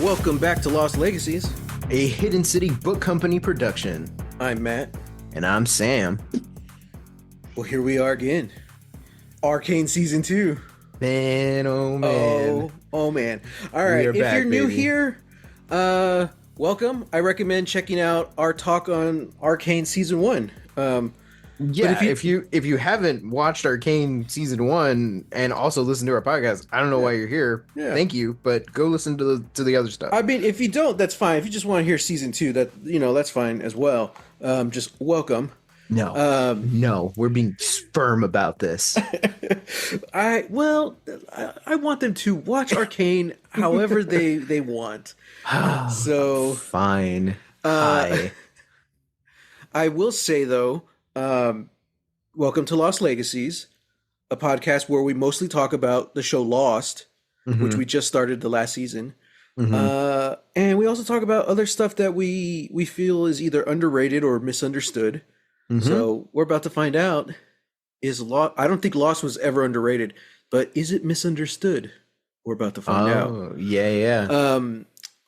Welcome back to Lost Legacies. A Hidden City Book Company production. I'm Matt. And I'm Sam. Well, here we are again. Arcane Season 2. Man, oh man. Oh man. All right, if back, you're new baby. here, welcome. I recommend checking out our talk on Arcane Season 1. Yeah, if you haven't watched Arcane Season 1 and also listened to our podcast, I don't know why you're here. Yeah. Thank you, but go listen to the other stuff. I mean, if you don't, that's fine. If you just want to hear Season 2, that's fine as well. Just welcome. No, we're being firm about this. I want them to watch Arcane however they want. So Fine. I will say though, welcome to Lost Legacies, a podcast where we mostly talk about the show Lost, which we just started the last season. And we also talk about other stuff that we feel is either underrated or misunderstood. So we're about to find out, I don't think Lost was ever underrated, but is it misunderstood? We're about to find out. Yeah.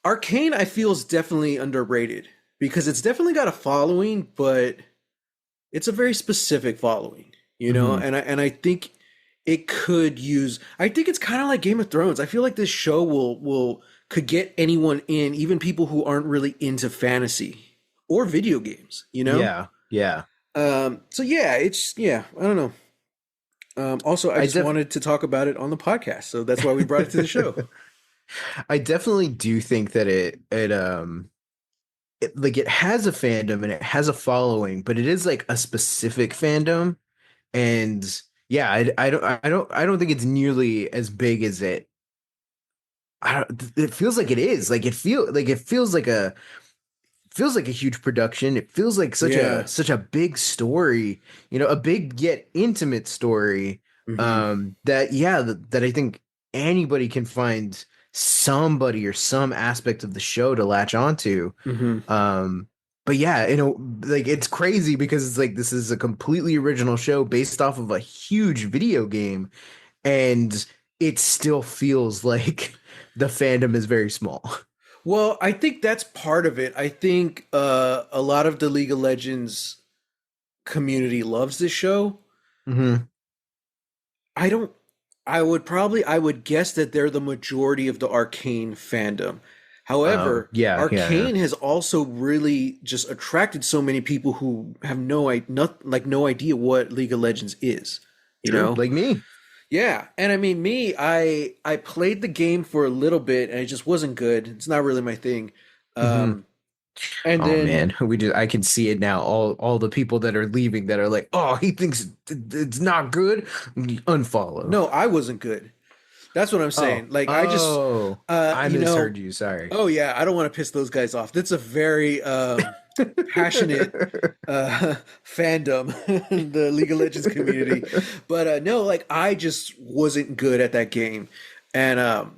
Arcane, I feel, is definitely underrated because it's definitely got a following, but it's a very specific following, you know? And I think it could use, I think it's kind of like Game of Thrones. I feel like this show could get anyone in, even people who aren't really into fantasy or video games, you know? Yeah. I don't know. Also, I just wanted to talk about it on the podcast, so that's why we brought it to the show. I definitely do think that it has a fandom and it has a following, but it is like a specific fandom, and yeah, I don't think it's nearly as big as it. It feels like it is. Like it feels like a huge production. It feels like such a big story, you know, a big yet intimate story. That I think anybody can find somebody or some aspect of the show to latch onto. But yeah, you know, like it's crazy because it's like this is a completely original show based off of a huge video game, and it still feels like the fandom is very small. Well, I think that's part of it. I think a lot of the League of Legends community loves this show. I would guess that they're the majority of the Arcane fandom. However, Arcane has also really just attracted so many people who have no idea what League of Legends is. You know, like me. Yeah, and I mean I played the game for a little bit and it just wasn't good. It's not really my thing. And then I can see it now. All the people that are leaving that are like, oh, he thinks it's not good. Unfollow. No, I wasn't good. That's what I'm saying. I misheard you. Sorry. Oh yeah, I don't want to piss those guys off. That's a very passionate fandom, the League of Legends community. But no, like I just wasn't good at that game, and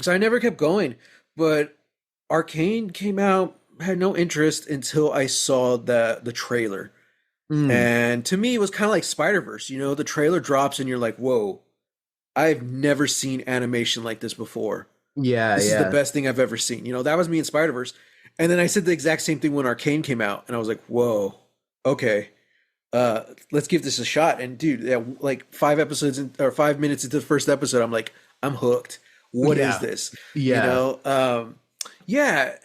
so I never kept going. But Arcane came out, had no interest until I saw the trailer, and to me it was kind of like Spider-Verse. You know, the trailer drops and you're like, whoa. I've never seen animation like this before. This is the best thing I've ever seen. You know, that was me in Spider-Verse. And then I said the exact same thing when Arcane came out. And I was like, whoa, okay. Let's give this a shot. And dude, like 5 minutes into the first episode, I'm like, I'm hooked. What is this? Yeah. You know?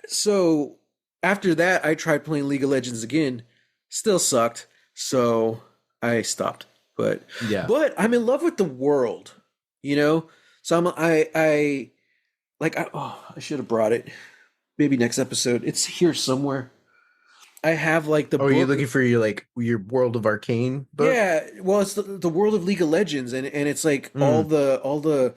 So after that, I tried playing League of Legends again. Still sucked. So I stopped. But I'm in love with the world. You know, so I should have brought it. Maybe next episode. It's here somewhere. I have like the. Oh, book. Are you looking for your World of Arcane book? Yeah, well, it's the World of League of Legends, and it's like all the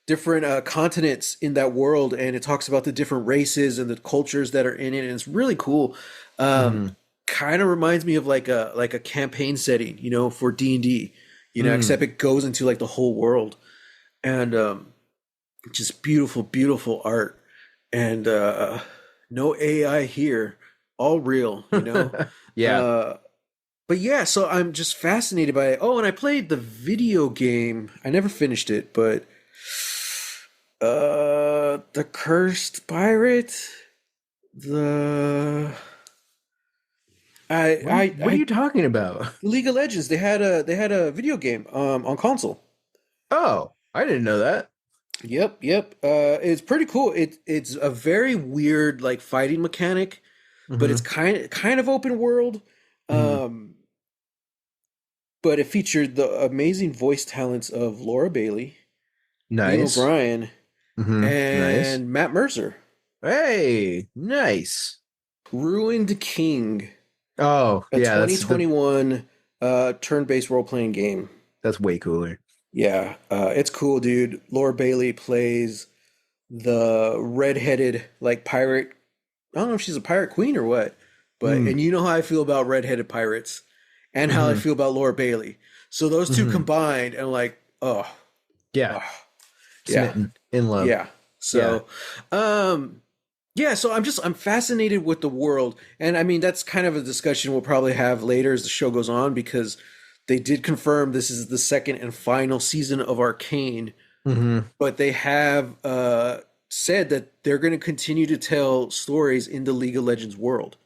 different continents in that world, and it talks about the different races and the cultures that are in it, and it's really cool. Kind of reminds me of like a campaign setting, you know, for D&D, you know, except it goes into like the whole world. And just beautiful, beautiful art, and no AI here, all real, you know. But yeah, so I'm just fascinated by it. Oh, and I played the video game. I never finished it, but The Cursed Pirate. The What are you talking about? League of Legends. They had a video game on console. Oh, I didn't know that. Yep. It's pretty cool. It's a very weird like fighting mechanic, but it's Hmm. kind of open world. Hmm. Um, but it featured the amazing voice talents of Laura Bailey, Ian Nice. O'Brien, Hmm. Nice. and Matt Mercer. Hey, nice. Ruined King, Oh, a yeah, 2021 turn-based role-playing game. that's way cooler. Yeah, it's cool, dude. Laura Bailey plays the redheaded like pirate. I don't know if she's a pirate queen or what, but Mm. and you know how I feel about redheaded pirates, and how I Hmm. feel about Laura Bailey. So those two Hmm. combined, and like, oh, Yeah, oh yeah, smitten in love. yeah. Yeah. So, yeah. So I'm fascinated with the world, and I mean that's kind of a discussion we'll probably have later as the show goes on because they did confirm this is the second and final season of Arcane, Hmm. but they have said that they're going to continue to tell stories in the League of Legends world.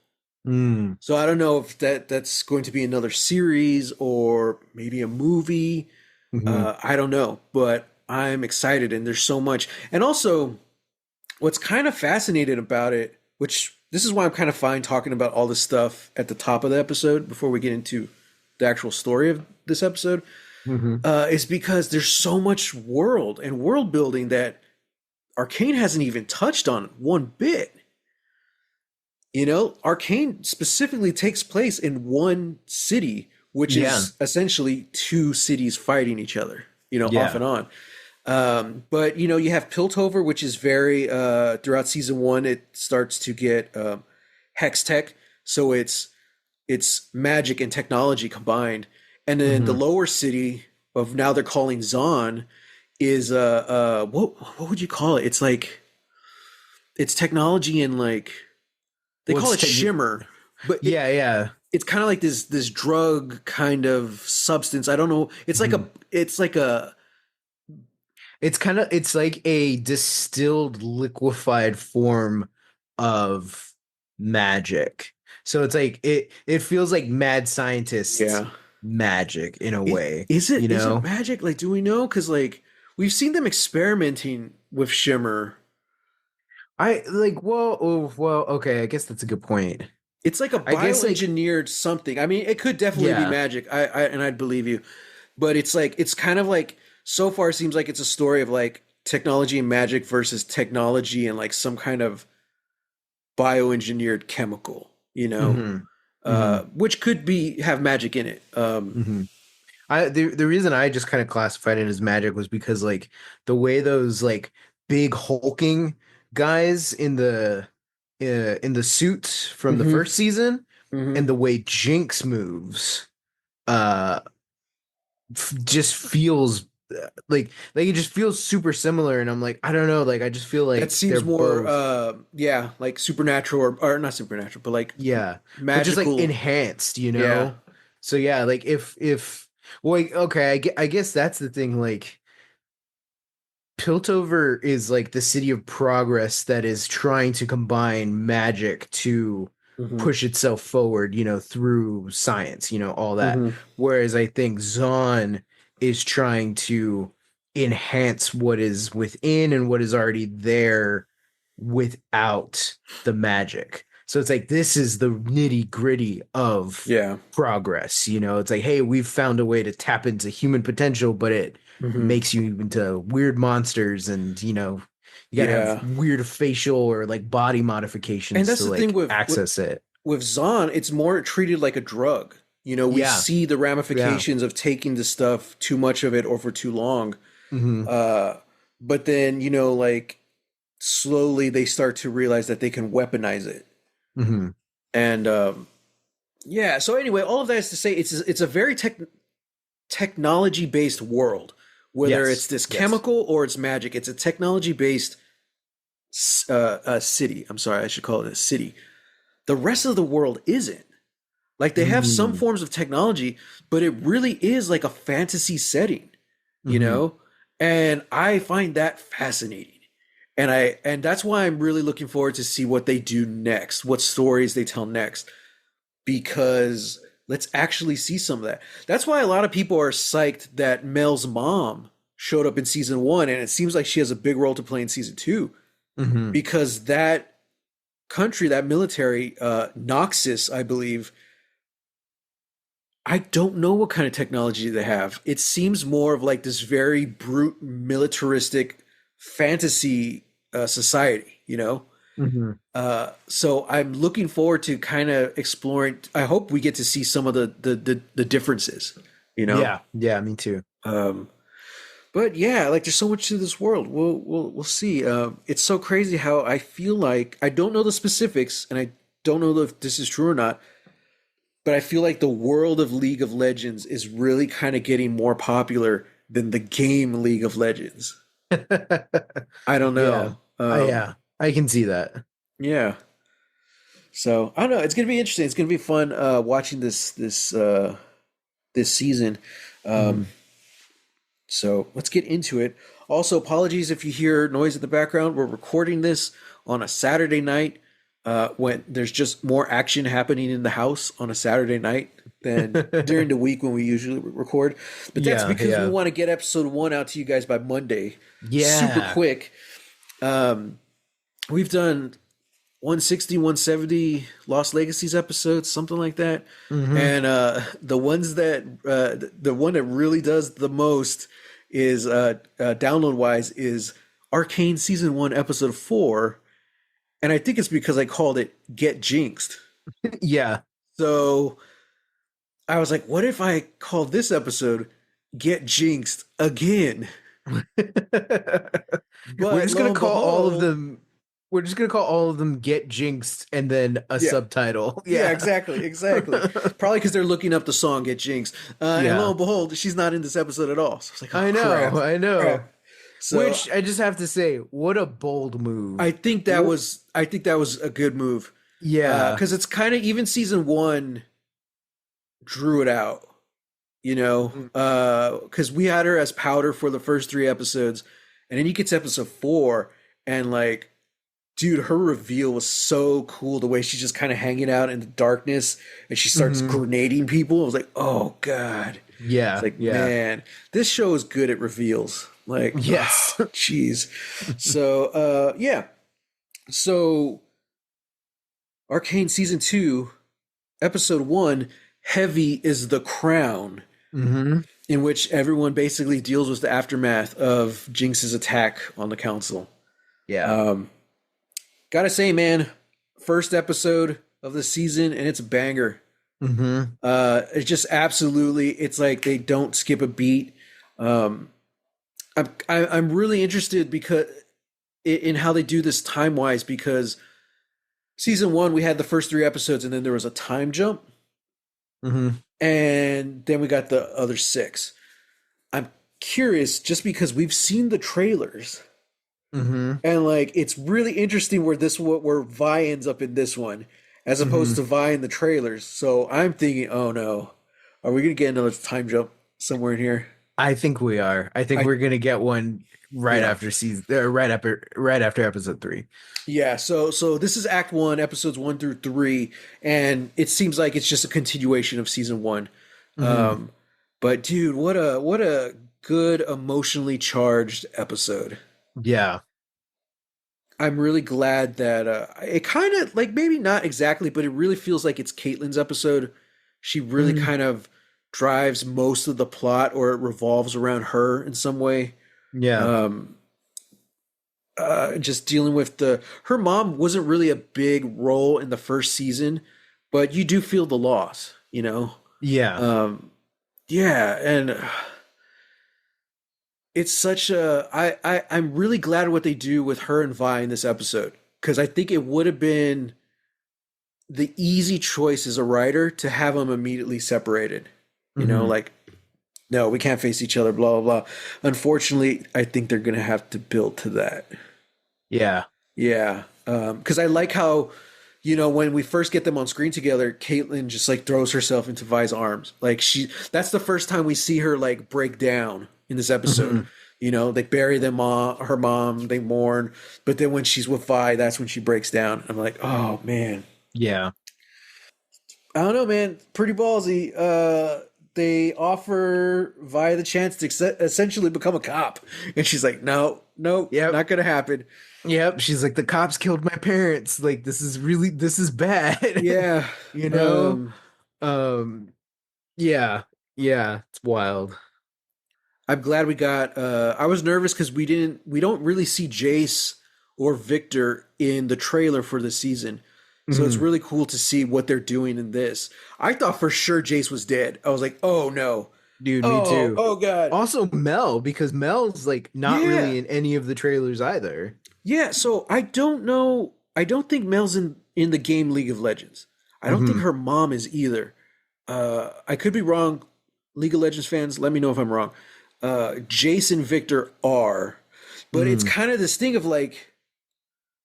Mm. So I don't know if that's going to be another series or maybe a movie. Hmm. I don't know, but I'm excited, and there's so much. And also, what's kind of fascinating about it, which this is why I'm kind of fine talking about all this stuff at the top of the episode before we get into the actual story of this episode, Hmm. is because there's so much world and world building that Arcane hasn't even touched on one bit. Arcane specifically takes place in one city, which Yeah. is essentially two cities fighting each other, off Yeah. and on. But you have Piltover, which is very throughout season one, it starts to get hex tech, so it's magic and technology combined. And then the Hmm. lower city of now they're calling Zon is what would you call it? It's like it's technology and like they Well, call it's it Shimmer, but yeah, yeah. it's kind of like this drug kind of substance. I don't know. Mhm. It's like a It's like a distilled liquefied form of magic. So it's like it feels like mad scientists yeah. magic in a Is, way, is it you is it know? magic? Like, do we know? Because like we've seen them experimenting with Shimmer. I like well, okay, I guess that's a good point. It's like a I guess like bioengineered something. I mean, it could definitely be yeah. magic. And I'd believe you, but it's kind of like so far it seems like it's a story of like technology and magic versus technology and like some kind of bioengineered chemical. Hmm. Hmm. Which could be have magic in it. Hmm. The reason I just kind of classified it as magic was because like the way those like big hulking guys in the suits from the Hmm. first season Hmm. and the way Jinx moves uh just feels like it just feels super similar, and I'm like I don't know, like I just feel That like they're seems more, both yeah, like supernatural or not supernatural, but like yeah, but just like magical. enhanced, Yeah. so yeah, like if well like, okay, I guess that's the thing, like Piltover is like the city of progress that is trying to combine magic to Hmm. push itself forward, through science, all that. Hmm. Whereas I think Zon is trying to enhance what is within and what is already there without the magic. So it's like this is the nitty gritty of Yeah. progress, it's like, hey, we've found a way to tap into human potential, but it Hmm. makes you into weird monsters, and you gotta have Yeah. weird facial or like body And modifications that's to the thing like with access it. Zon, it's more treated like a drug. We Yeah, see the yeah. ramifications of taking the stuff, too much of it or for too long. Hmm. Uh, but then, like slowly they start to realize that they can weaponize it. Hmm. And yeah, so anyway, all of that is to say it's a very technology based world. Whether it's Yes, this yes. chemical or it's magic, it's a technology based city. I'm sorry, I should call it a city. The rest of the world isn't. Like they have some Mm. forms of technology, but it really is like a fantasy setting, you Hmm. know? And I find that fascinating. And that's why I'm really looking forward to see what they do next, what stories they tell next, because let's actually see some of that. That's why a lot of people are psyched that Mel's mom showed up in season 1, and it seems like she has a big role to play in season 2, Mm-hmm. because that country, that military, Noxus, I believe, I don't know what kind of technology they have. It seems more of like this very brute militaristic fantasy society, you know? Mm-hmm. So I'm looking forward to kind of exploring. I hope we get to see some of the differences, you know? Yeah, yeah, me too. Um, but yeah, like there's so much to this world. We'll see. It's so crazy how I feel like I don't know the specifics, and I don't know if this is true or not, but I feel like the world of League of Legends is really kind of getting more popular than the game League of Legends. I don't Yeah, know. yeah, I can see that. Yeah. So I don't know. It's gonna be interesting. It's gonna be fun watching this season. Mm-hmm. Um, so let's get into it. Also, apologies if you hear noise in the background. We're recording this on a Saturday night when there's just more action happening in the house on a Saturday night than during the week when we usually record. But that's Yeah, because we yeah, want to get episode 1 out to you guys by Monday, super yeah. quick. Um, we've done 160, 170 Lost Legacies episodes, something like that. Mm-hmm. And the ones that the one that really does the most is download wise is Arcane season 1 episode 4, and I think it's because I called it Get Jinxed. Yeah. So I was like, what if I call this episode Get Jinxed again? We're But just lo gonna and call all of behold, them. We're just gonna call all of them "Get Jinxed" and then a yeah. subtitle. Yeah, Yeah. exactly, exactly. Probably because they're looking up the song "Get Jinxed," and lo Yeah. and behold, she's not in this episode at all. So I was like, "Oh I know. crap, I know. crap." So Which I just have to say, what a bold move. I think that was a good move, Yeah. because it's kind of even season 1 drew it out, you know, Mhm. because we had her as powder for the first 3 episodes, and then you get to episode 4, and like, dude, her reveal was so cool. The way she's just kind of hanging out in the darkness and she starts Mhm. grenading people. I was like, oh God. It's Yeah. like, Yeah. man, this show is good at reveals. Like, Yes. jeez. So, yeah. So, Arcane season 2, episode 1, Heavy is the Crown, hmm in which everyone basically deals with the aftermath of Jinx's attack on the council. Yeah. Gotta say, man, first episode of the season, and it's a banger. hmm It's just absolutely. It's like they don't skip a beat. Um, I'm really interested because in how they do this time wise, because season 1 we had the first 3 episodes, and then there was a time jump, hmm and then we got the other 6. I'm curious just because we've seen the trailers. hmm And like it's really interesting where Vi ends up in this one, as hmm opposed to Vi in the trailers. So I'm thinking, oh no, are we gonna get another time jump somewhere in here? I think we are. I think I we're gonna get one right Yeah, after right after episode 3. yeah. So this is Act 1, episodes 1 through 3, and it seems like it's just a continuation of season 1. hmm Um, but dude, what a good emotionally charged episode. Yeah. I'm really glad that it kind of like maybe not exactly, but it really feels like it's Caitlyn's episode. She really Mhm. kind of drives most of the plot, or it revolves around her in some way. Yeah. Um, just dealing with her mom wasn't really a big role in the first season, but you do feel the loss, you know? Yeah. Um, yeah, and it's such a I'm really glad what they do with her and Vi in this episode, because I think it would have been the easy choice as a writer to have them immediately separated. You know, hmm like, no, we can't face each other, blah, blah, blah. Unfortunately, I think they're going to have to build to that. Yeah. Yeah. Because I like how, when we first get them on screen together, Caitlyn just like throws herself into Vi's arms. Like that's the first time we see her like break down in this episode. hmm You know, they bury her mom, they mourn, but then when she's with Vi, that's when she breaks down. I'm like, oh man, Yeah. I don't know, man. Pretty ballsy. They offer Vi the chance to essentially become a cop, and she's like, no, no, Yep. not gonna happen. Yep. She's like, the cops killed my parents. Like, this is bad. Yeah. You know? Um, Um, yeah. Yeah. It's wild. I'm glad we got. I was nervous because we don't really see Jace or Victor in the trailer for the season, so it's Mhm. really cool to see what they're doing in this. I thought for sure Jace was dead. I was like, oh no, Dude, me too. oh god, Also Mel, because Mel's like not yeah, really in any of the trailers either. yeah. So I don't know. I don't think Mel's in the game League of Legends. I don't think Hmm. her mom is either. I could be wrong. League of Legends fans, let me know if I'm wrong. Jace and Victor are, but it's Mm. kind of this thing of like,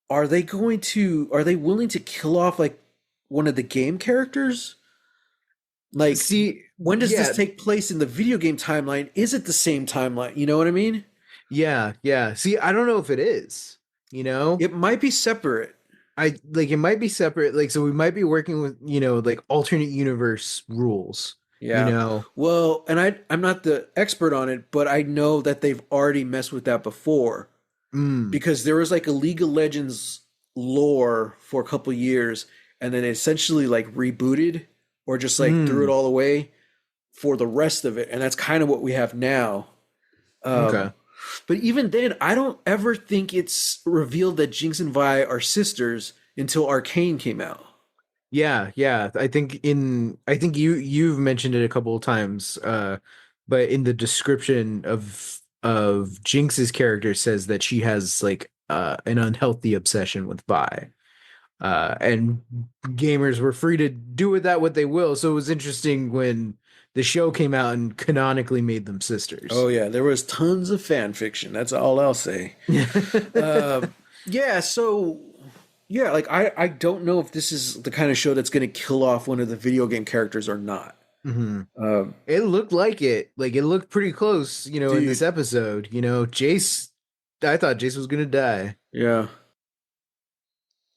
are they willing to kill off like one of the game characters? Like, See, when does this yeah, take place in the video game timeline? Is it the same timeline? You know what I mean? yeah, yeah. See, I don't know if it is, you know? It might be separate. I like it might be separate, like so we might be working with, like alternate universe rules, you Yeah. know. Well, and I'm not the expert on it, but I know that they've already messed with that before Mm. because there was like a League of Legends lore for a couple years and then essentially like rebooted or just like threw it Mm. all away for the rest of it. And that's kind of what we have now. Okay. But even then, I don't ever think it's revealed that Jinx and Vi are sisters until Arcane came out. Yeah, yeah. I think you've mentioned it a couple of times, but in the description of Jinx's character says that she has like an unhealthy obsession with Vi. And gamers were free to do with that what they will. So it was interesting when the show came out and canonically made them sisters. Oh yeah, there was tons of fan fiction. That's all I'll say. Yeah, so yeah, like I don't know if this is the kind of show that's going to kill off one of the video game characters or not. Mhm. Um, It looked like it. Like it looked pretty close, in this dude, episode. Jace, I thought Jace was gonna die. yeah.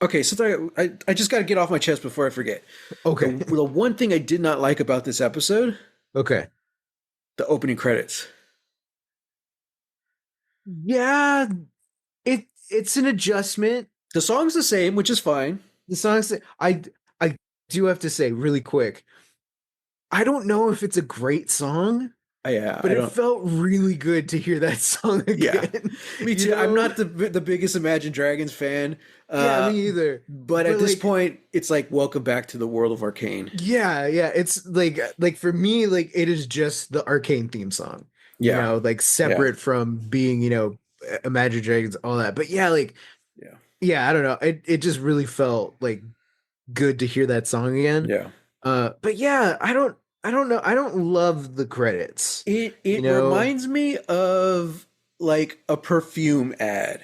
Okay, so I just got to get off my chest before I forget. Okay. The one thing I did not like about this episode, Okay. the opening credits. Yeah, it's an adjustment. The song's the same, which is fine. The songs I do have to say really quick. I don't know if it's a great song, Yeah, but I it don't. felt really good to hear that song Yeah, again. me You too. I'm know? not the biggest Imagine Dragons fan, Yeah, me either. but at But this like point, it's like welcome back to the world of Arcane. yeah, yeah, it's like for me like it is just the Arcane theme song. Yeah, Like yeah, separate from being, Imagine Dragons all that. But yeah, like yeah, yeah, I don't know. It just really felt like good to hear that song again. yeah. But yeah, I don't know. I don't love the credits. You It know? reminds me of like a perfume ad.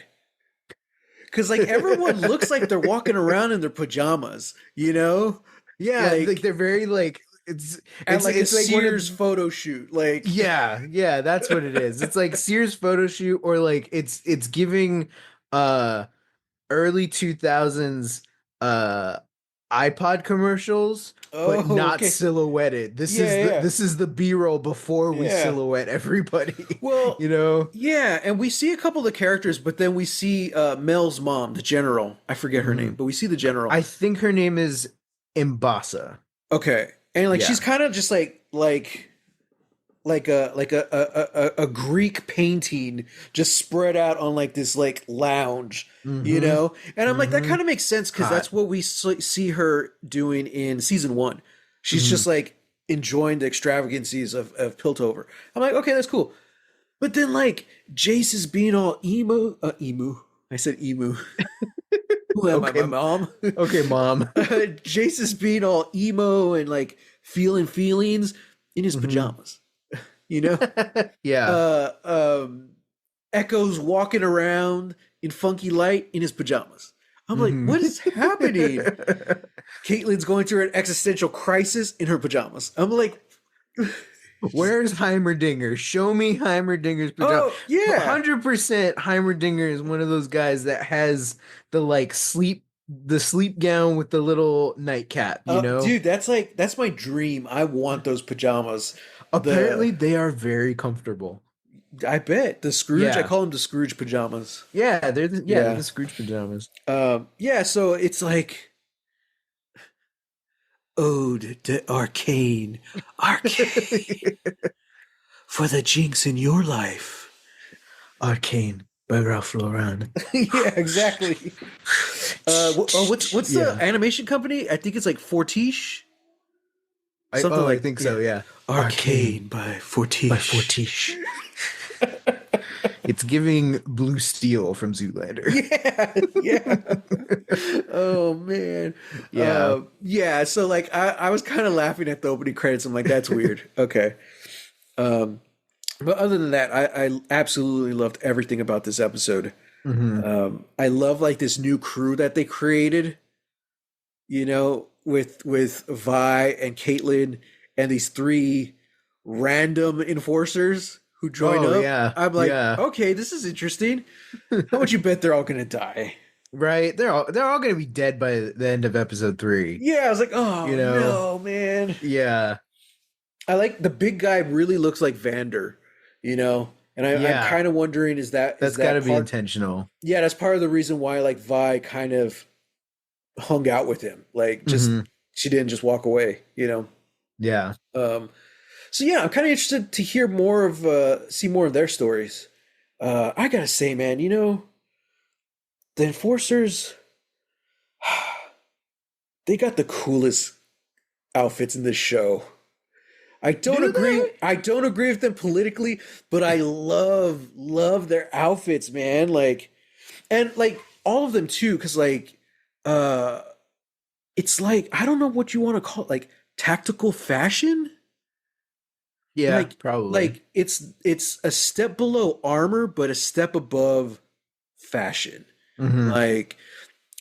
Cause like everyone looks like they're walking around in their pajamas, you know? Yeah, like Like they're very like it's at it's like a it's like one of Sears photo shoot. Like yeah, yeah, that's what it is. It's like Sears photo shoot or like it's giving uh early 2000s uh iPod commercials but oh, not okay. silhouetted. Yeah, yeah. This is the B-roll before we Yeah. silhouette everybody, Well, you know? yeah, and we see a couple of the characters, but then we see Mel's mom, the general. I forget her name, Mhm. but we see the general. I think her name is Mbasa. Okay. And like she's Yeah. kind of just like a Greek painting just spread out on like this like lounge, you Mhm. know? And I'm like that Mhm. kind of makes sense cuz Hot. that's what we see her doing in season 1. She's Mhm. just like enjoying the extravagancies of Piltover. I'm like, okay, that's cool. But then like Jace is being all emu. I said emu. Who am I, Okay. my mom? Okay, mom. Jace is being all emo and like feeling feelings in his Mhm. pajamas, you know? Yeah. Uh, um, Echo's walking around in funky light in his pajamas. I'm like, Mhm. what is happening? Caitlyn's going through an existential crisis in her pajamas. I'm like, Where's Heimerdinger? Show me Heimerdinger's pajama. Oh yeah. 100% Heimerdinger is one of those guys that has the like the sleep gown with the little nightcap, you know? Dude, that's my dream. I want those pajamas. The Apparently they are very comfortable. I bet the Scrooge. I Yeah. call them the Scrooge pajamas. They're the Yeah. Scrooge pajamas. Yeah. So it's like Ode to Arcane, Arcane for the jinx in your life. Arcane by Ralph Lauren. Yeah, exactly. What's the Yeah. animation company? I think it's like Fortiche. Something I like think so, yeah. Arcane by Fortiche. By Fortiche. It's giving Blue Steel from Zoolander. Yeah. Oh man. Yeah. Yeah. So like, I was kind of laughing at the opening credits. I'm like, that's weird. Okay. Um, but other than that, I absolutely loved everything about this episode. Hmm. I love like this new crew that they created. You know, with Vi and Caitlyn and these three random enforcers who join Oh up. yeah. I'm like, Yeah. okay, this is interesting. How much you bet they're all gonna die? Right. They're all gonna be dead by the end of episode 3. Yeah, I was like, oh You know? no, man. Yeah. I like the big guy really looks like Vander, you know? And I'm Yeah. kind of wondering, is That's that gotta be part? intentional. Yeah, that's part of the reason why like Vi kind of hung out with him. Like just Hmm. she didn't just walk away, you know? Yeah. So yeah, I'm kind of interested to hear more of see more of their stories. I gotta say, man, you know, the enforcers, they got the coolest outfits in this show. I don't Do agree. they? I don't agree with them politically, but I love their outfits, man. Like, and like all of them too, because like, uh, it's like I don't know what you want to call it, like tactical fashion. Yeah, probably. Like it's a step below armor, but a step above fashion. Hmm. Like,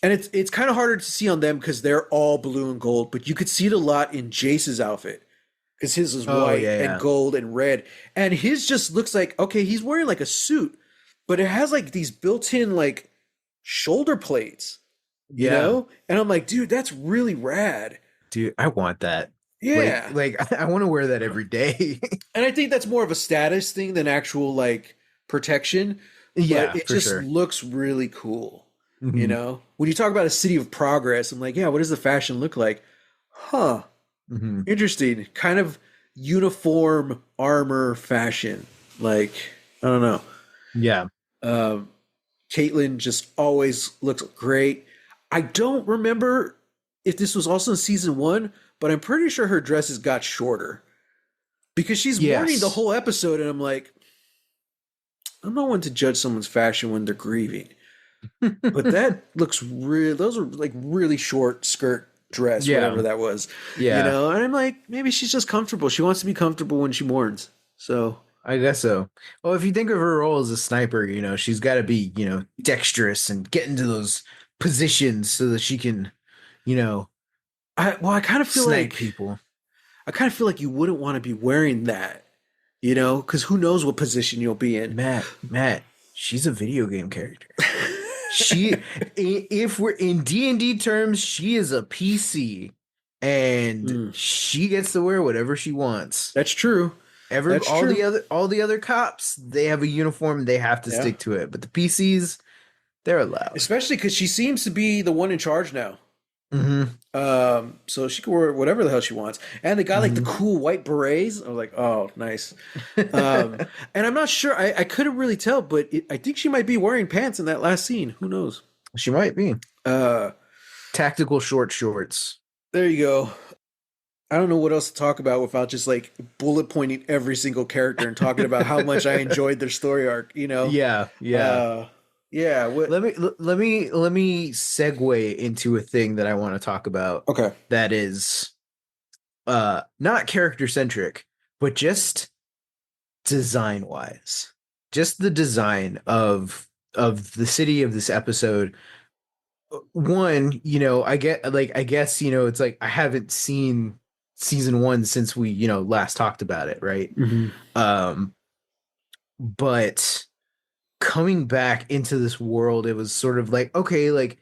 and it's kind of harder to see on them because they're all blue and gold, but you could see it a lot in Jace's outfit because his is Oh white yeah, and yeah. gold and red, and his just looks like okay, he's wearing like a suit, but it has like these built-in like shoulder plates, you Yeah. know? And I'm like, dude, that's really rad. Dude, I want that. Yeah. Like I want to wear that every day. And I think that's more of a status thing than actual like protection, but Yeah, it for just sure. looks really cool. You Hmm. know, when you talk about a city of progress, I'm like, yeah, what does the fashion look like? Huh, Hmm. interesting. Kind of uniform armor fashion. Like, I don't know. Yeah. Um, Caitlyn just always looks great. I don't remember if this was also in season one, but I'm pretty sure her dresses got shorter because she's mourning the Yes. whole episode, and I'm like, I'm not one to judge someone's fashion when they're grieving, but that looks real. Those are like really short skirt dress, Yeah. whatever that was, you Yeah. know. And I'm like, maybe she's just comfortable. She wants to be comfortable when she mourns. So I guess so. Well, if you think of her role as a sniper, she's got to be, dexterous and get into those positions so that she can, you know, I kind of feel snipe like people. you wouldn't want to be wearing that, you know, because who knows what position you'll be in. Matt, she's a video game character. If we're in D&D terms, she is a PC and Mm, she gets to wear whatever she wants. that's true. That's All true. the other cops, they have a uniform, they have to Yeah, stick to it. But the PCs, they're allowed. especially because she seems to be the one in charge now. Hmm. So she can wear whatever the hell she wants. And they got like the Hmm. cool white berets. I was like, oh, nice. And I'm not sure. I couldn't really tell, but I think she might be wearing pants in that last scene. Who knows? She might be. Uh, Tactical short shorts. there you go. I don't know what else to talk about without just like bullet pointing every single character and talking about how much I enjoyed their story arc. You know? Yeah, yeah. Yeah. What? Let me segue into a thing that I want to talk about Okay. that is not character centric, but just design wise. Just the design of the city of this episode. One, I guess, it's like I haven't seen season one since we, last talked about it, right? Hmm. Um, but coming back into this world, it was sort of like, okay, like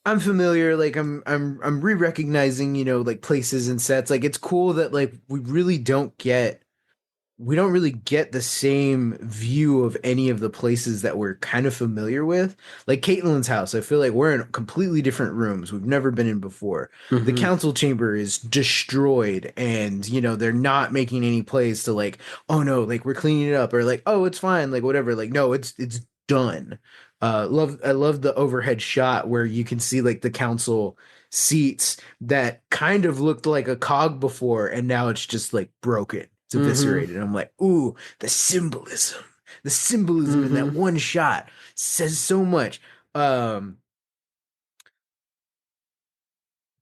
I'm familiar, like I'm re-recognizing, like places and sets. Like it's cool that like we don't really get the same view of any of the places that we're kind of familiar with. Like Caitlyn's house, I feel like we're in completely different rooms we've never been in before. The Hmm. council chamber is destroyed, and they're not making any plays to like, oh no, like we're cleaning it up, or like, oh, it's fine, like whatever. Like, no, it's done. I love the overhead shot where you can see like the council seats that kind of looked like a cog before, and now it's just like broken. It's Hmm. eviscerated. I'm like, ooh, the symbolism in that Hmm. one shot says so much. Um,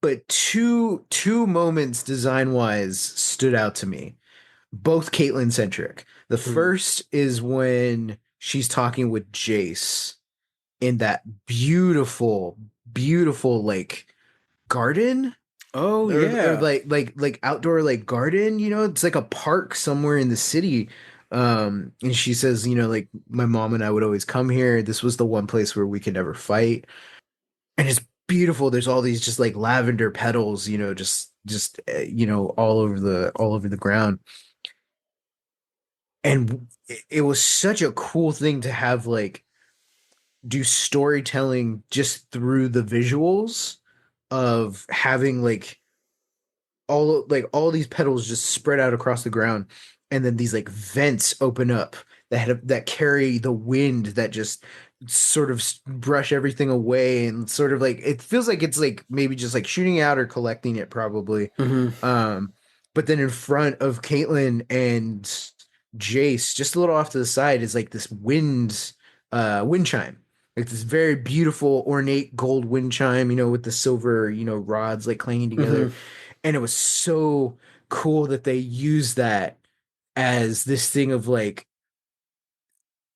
but two moments design wise stood out to me, both Caitlyn centric. The Hmm. first is when she's talking with Jace in that beautiful, beautiful like garden, Oh or yeah. like outdoor like garden, it's like a park somewhere in the city. And she says, like my mom and I would always come here. This was the one place where we could never fight. And it's beautiful. There's all these just like lavender petals, all over the ground. And it was such a cool thing to have like do storytelling just through the visuals of having all these petals just spread out across the ground, and then these like vents open up that carry the wind that just sort of brush everything away, and sort of like it feels like it's like maybe just like shooting out or collecting it probably. Hmm. um but then in front of Caitlyn and Jace, just a little off to the side, is like this wind chime, like this very beautiful ornate gold wind chime, with the silver rods like clanging Hmm. together. And it was so cool that they used that as this thing of like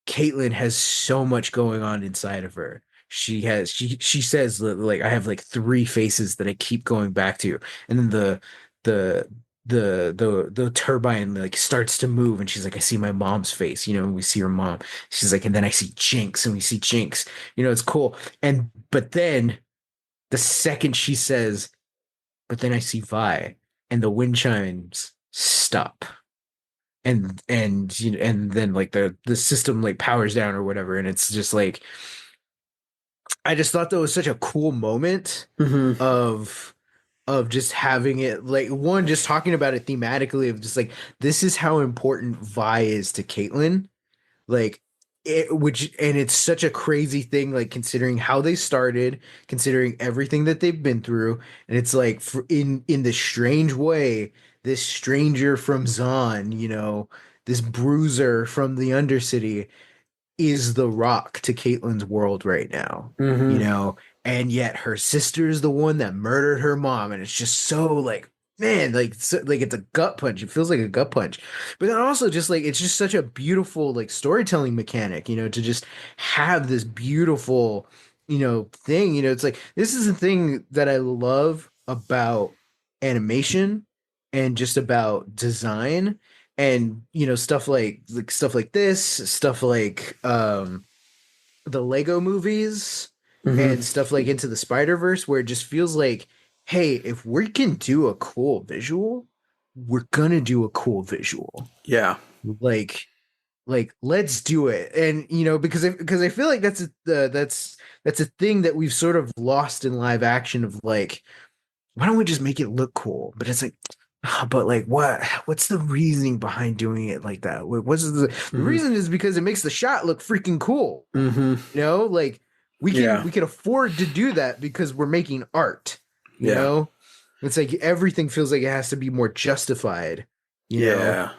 Caitlyn has so much going on inside of her. She says like I have like three faces that I keep going back to, and then the the turbine like starts to move, and she's like, I see my mom's face, and we see her mom. She's like, and then I see Jinx, and we see Jinx. It's cool. And but then the second she says, but then I see Vi, and the wind chimes stop, and then like the system like powers down or whatever, and it's just like I just thought that was such a cool moment Hmm. of just having it, like, one, just talking about it thematically, of just like this is how important Vi is to Caitlyn. Like and it's such a crazy thing, like considering how they started, considering everything that they've been through. And it's like in this strange way, this stranger from Zon, this bruiser from the Undercity, is the rock to Caitlyn's world right now, you Hmm. know, and yet her sister is the one that murdered her mom, and it's just so like, man, like like it's a gut punch. It feels like a gut punch, but then also just like it's just such a beautiful like storytelling mechanic, to just have this beautiful, thing. It's like this is the thing that I love about animation and just about design, and stuff like this, stuff like the Lego movies, Hmm. and stuff like Into the Spider-Verse, where it just feels like, hey, if we can do a cool visual, we're gonna do a cool visual. Yeah. like let's do it. And because I feel like that's a thing that we've sort of lost in live action, of like, why don't we just make it look cool? But it's like, but like, what's the reasoning behind doing it like that? What's the Hmm. reason? Is because it makes the shot look freaking cool. Hmm. Like Yeah. we can afford to do that because we're making art. you Yeah. know it's like everything feels like it has to be more justified. you know Yeah.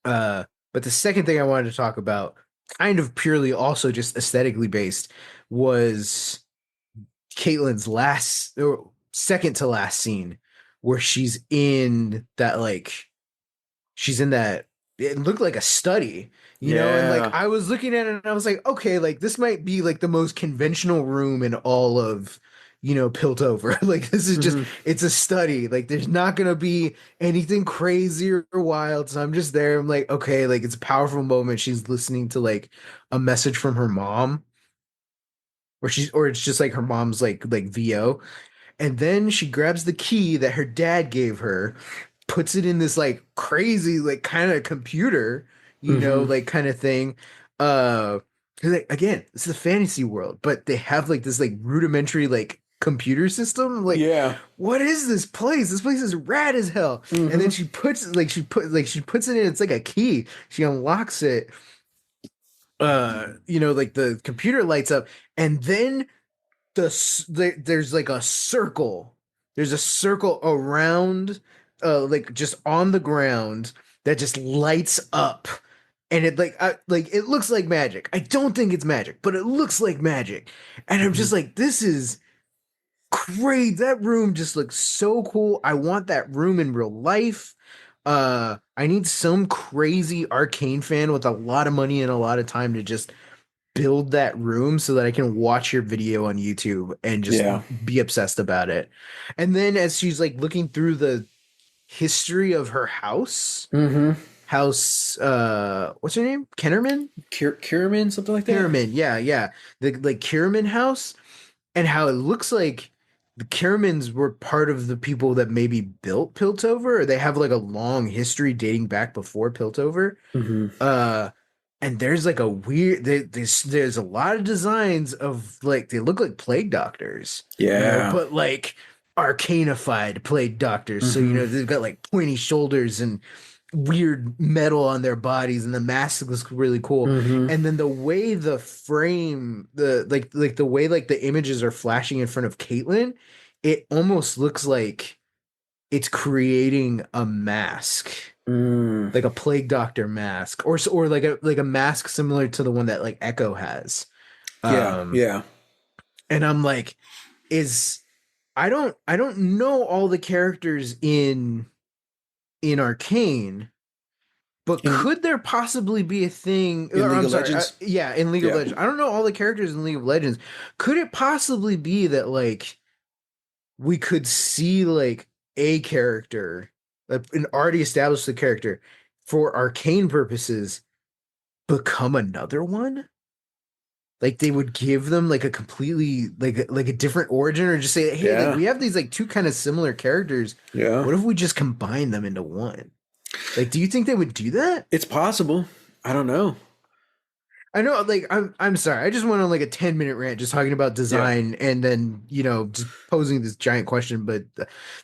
uh but the second thing I wanted to talk about, kind of purely also just aesthetically based, was Caitlyn's last or second to last scene, where she's in that, it looked like a study, and like Yeah. I was looking at it and I was like, okay, like this might be like the most conventional room in all of Piltover. Like this is just Hmm. it's a study. Like there's not gonna be anything crazy or wild. So I'm just there. I'm like, okay, like it's a powerful moment. She's listening to like a message from her mom, or it's just like her mom's like VO. And then she grabs the key that her dad gave her, puts it in this like crazy, like kind of computer, Hmm. like kind of thing. 'Cause, like, again, this is a fantasy world, but they have like this like rudimentary like computer system. Like, Yeah. what is this place? This place is rad as hell. And then Hmm. she puts it in, it's like a key. She unlocks it, like the computer lights up, and then there's like a circle. There's a circle around, like just on the ground that just lights up, and it looks like magic. I don't think it's magic, but it looks like magic, and I'm Hmm. just like, this is great. That room just looks so cool. I want that room in real life. I need some crazy arcane fan with a lot of money and a lot of time to just build that room so that I can watch your video on YouTube and just Yeah. be obsessed about it. And then as she's like looking through the history of her Hmm. what's her name? Kennerman? Kierman, something like that. Kierman, yeah, yeah. The like Kierman house, and how it looks like the Kiermans were part of the people that maybe built Piltover, or they have like a long history dating back before Piltover. Hmm. Uh and there's like a weird there's a lot of designs of like they look like plague doctors, Yeah. but like arcanified plague doctors. So Hmm. they've got like pointy shoulders and weird metal on their bodies, and the mask looks really cool. Hmm. And then the way the frame, like the way like the images are flashing in front of Caitlyn, it almost looks like it's creating a mask, Mm. like a plague doctor mask, or like a mask similar to the one that like Echo has. Yeah. Um, Yeah. and I'm like, is I don't know all the characters in Arcane, but In could there possibly be a thing? Or League I'm of sorry, Legends. yeah, in League of Yeah. Legends, I don't know all the characters in League of Legends. Could it possibly be that like we could see like a character, an already established character, for Arcane purposes, become another one? Like they would give them like a completely like a different origin, or just say, hey, like Yeah. we have these like two kind of similar characters. Yeah. What if we just combine them into one? Like, do you think they would do that? It's possible. I don't know. I know, like I'm sorry, I just went on like a 10-minute rant just talking about Yeah. design, and then just posing this giant question, but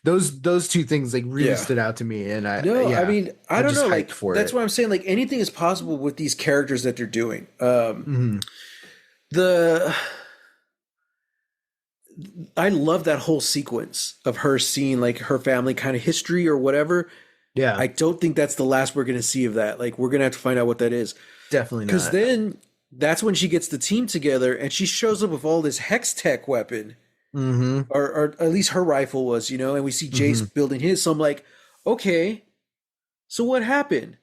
those two things like really Yeah. stood out to me, and No, I yeah, mean, I I'm don't just know. hyped Like for that's it. what I'm saying. Like anything is possible with these characters that they're doing. Hmm. The I love that whole sequence of her seeing like her family kind of history or whatever. Yeah, I don't think that's the last we're going to see of that. Like we're going to have to find out what that is. definitely Because not. then that's when she gets the team together and she shows up with all this hex tech weapon, Hmm. or at least her rifle was, and we see Jace Hmm. building his. So I'm like, okay, so what happened?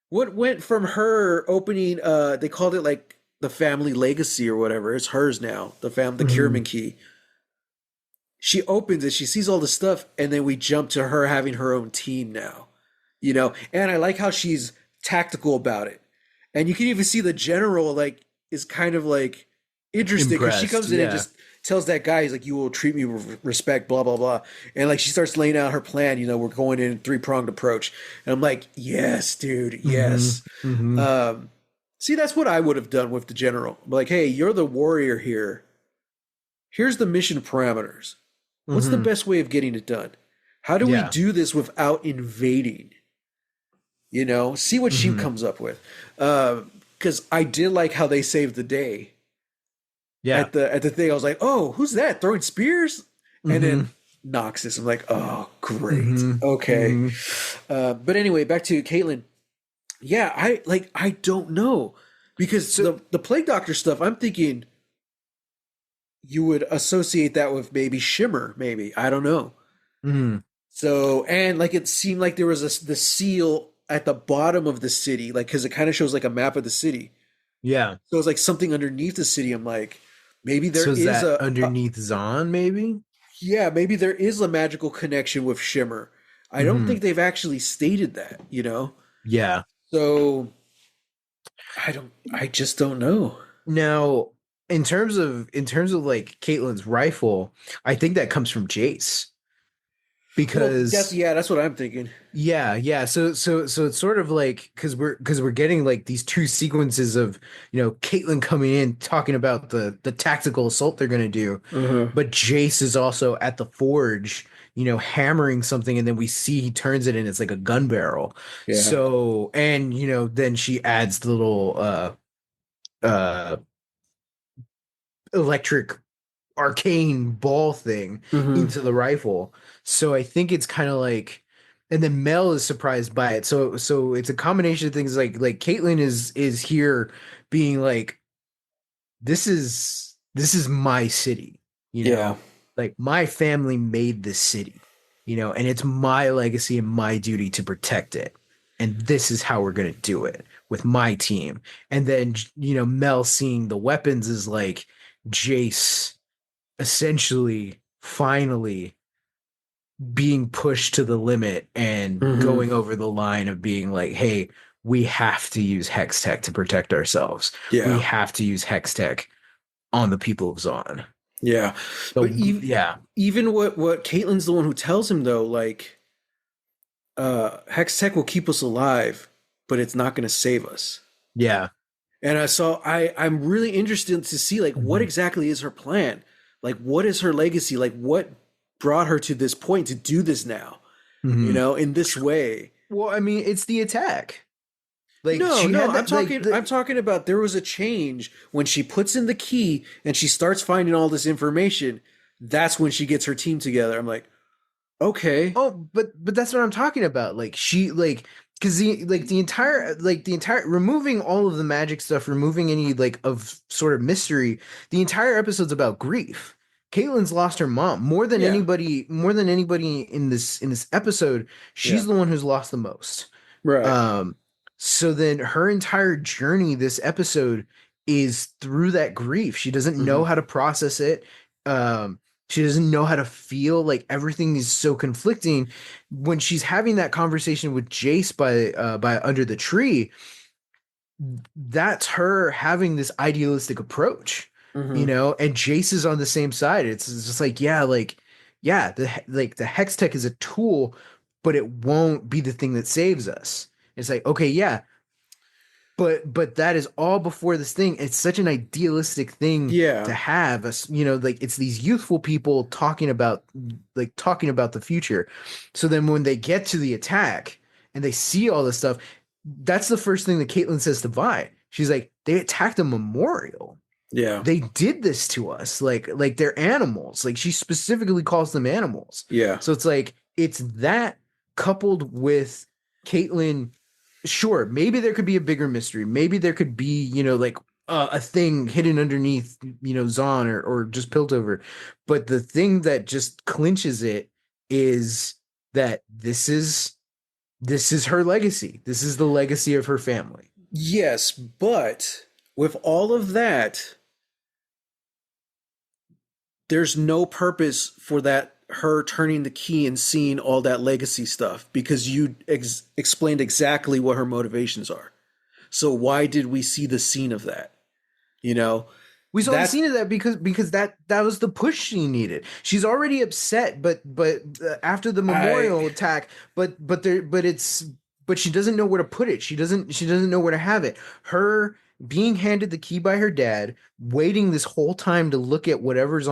What went from her opening? They called it like the family legacy or whatever. It's hers now. The Hmm. Kierman key. She opens it. She sees all the stuff, and then we jump to her having her own team now. And I like how she's tactical about it. And you can even see the general like is kind of like interested because she Impressed. comes in and Yeah. just tells that guy, he's like, you will treat me with respect, blah blah blah. And like she starts laying out her plan. We're going in three-pronged approach. And I'm like, yes, dude, Hmm. yes. Hmm. See, that's what I would have done with the general. I'm like, hey, you're the warrior here. Here's the mission parameters. What's the Hmm. best way of getting it done? How do we Yeah. do this without invading? See what she Hmm. comes up with. Because I did like how they saved the day Yeah. at the thing. I was like, oh, who's that throwing spears? And Hmm. then Noxus. I'm like, oh, great. Hmm. Okay. Hmm. But anyway, back to Caitlyn. Yeah, I don't know because So. the plague doctor stuff. I'm thinking you would associate that with maybe Shimmer. Maybe I don't know. Mhm. So, and like it seemed like there was the seal at the bottom of the city, like because it kind of shows like a map of the city. Yeah. So it's like something underneath the city. I'm like, maybe there So is is that underneath Zon, maybe? Yeah, maybe there is a magical connection with Shimmer. I don't Hmm. think they've actually stated that, you know? Yeah. So I just don't know. Now, in terms of like Caitlyn's rifle, I think that comes from Jace Well, that's because yeah, that's what I'm thinking. yeah. So it's sort of like because we're getting like these two sequences of Caitlyn coming in talking about the tactical assault they're gonna do, Uh-huh. but Jace is also at the forge, hammering something, and then we see he turns it and it's like a gun barrel. Yeah. So and then she adds the little uh electric arcane ball thing Hmm. into the rifle. So I think it's kind of like, and then Mel is surprised by it. So it's a combination of things like Caitlyn is here being like, this is my city, Yeah. like my family made this city, and it's my legacy and my duty to protect it. And this is how we're gonna do it with my team. And then Mel seeing the weapons is like Jace essentially finally being pushed to the limit and Hmm. going over the line of being like, hey, we have to use hex tech to protect ourselves. We Yeah. have to use hex tech on the people of Zon. Yeah. But So yeah, even what Caitlyn's the one who tells him though, like Hex Tech will keep us alive, but it's not going to save us. yeah. And I'm really interested to see like what Mhm. exactly is her plan? Like what is her legacy? Like what brought her to this point to do this now? You Mhm. know, in this way. Well, I mean, it's the attack. Like No, she no, had that like I'm talking about there was a change when she puts in the key and she starts finding all this information. That's when she gets her team together. I'm like, okay. Oh, but that's what I'm talking about. Like she like because the entire removing all of the magic stuff, removing any like of sort of mystery, the entire episode's about grief. Caitlyn's lost her mom Yeah. more than anybody in this episode. Yeah. She's the one who's lost the most. Right. Um, so then her entire journey this episode is through that grief. She doesn't Hmm. know how to process it. Um, she doesn't know how to feel. Like everything is so conflicting. When she's having that conversation with Jace by under the tree, that's her having this idealistic approach, Hmm. and Jace is on the same side. It's just like, yeah, the hex tech is a tool, but it won't be the thing that saves us. It's like, okay, yeah, but that is all before this thing. It's such an idealistic thing to Yeah. have us, like it's these youthful people talking about the future. So then when they get to the attack and they see all this stuff, that's the first thing that Caitlyn says to Vi. She's like, they attacked a memorial. Yeah. They did this to us. Like they're animals. Like she specifically calls them animals. Yeah. So it's like it's that coupled with Caitlyn. Sure, maybe there could be a bigger mystery. Maybe there could be, like a thing hidden underneath, Zon or just Piltover. But the thing that just clinches it is that this is her legacy. This is the legacy of her family. Yes, but with all of that, there's no purpose for that her turning the key and seeing all that legacy stuff because you explained exactly what her motivations are. So why did we see the scene of that? You know, We saw the that's scene of that because that was the push she needed. She's already upset, but after the I memorial attack, but she doesn't know where to put it. She doesn't know where to have it. Her being handed the key by her dad, waiting this whole time to look at whatever is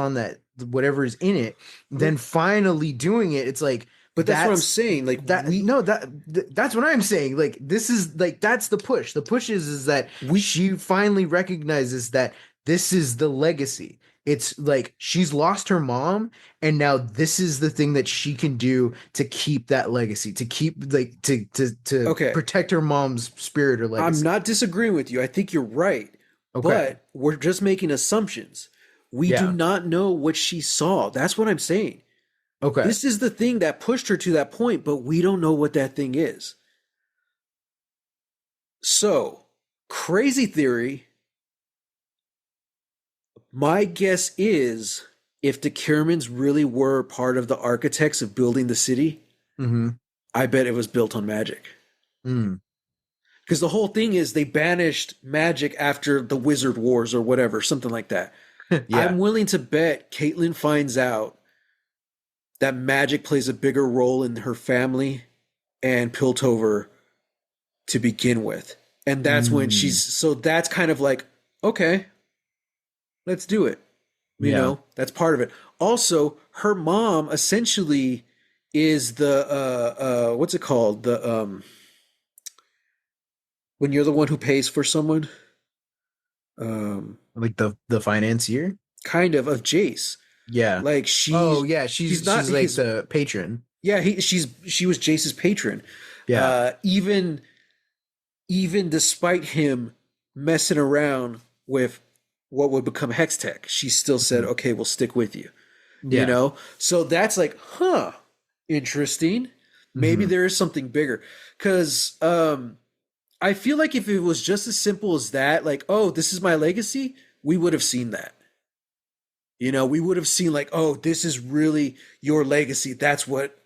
in it, then finally doing it. It's like but that's what I'm that's saying. Like that no that's what I'm saying. Like this is like that's the push. The push is that we she finally recognizes that this is the legacy. It's like she's lost her mom, and now this is the thing that she can do to keep that legacy, to keep like to okay. protect her mom's spirit or I'm legacy. not disagreeing with you. I think you're right. Okay. But we're just making assumptions. We do Yeah. not know what she saw. That's what I'm saying. Okay. This is the thing that pushed her to that point, but we don't know what that thing is. So, crazy theory. My guess is if the Kiermans really were part of the architects of building the city, Mm-hmm. I bet it was built on magic. Mm. Because the whole thing is they banished magic after the Wizard Wars or whatever, something like that. Yeah. I'm willing to bet Caitlyn finds out that magic plays a bigger role in her family and Piltover to begin with. And that's when Mm. so that's kind of like, okay, let's do it. You Yeah. know, that's part of it. Also, her mom essentially is the what's it called? The when you're the one who pays for someone. Like the financier. Kind of Jace. Yeah. Like Oh yeah, he's not she's like his the patron. yeah, she was Jace's patron. Yeah. Even despite him messing around with what would become Hextech, she still said, Mhm. "Okay, we'll stick with you." You Yeah. know? So that's like, huh, interesting. Maybe Hmm. there is something bigger. Cause I feel like if it was just as simple as that, like, oh, this is my legacy, we would have seen that. You know, we would have seen like, oh, this is really your legacy. That's what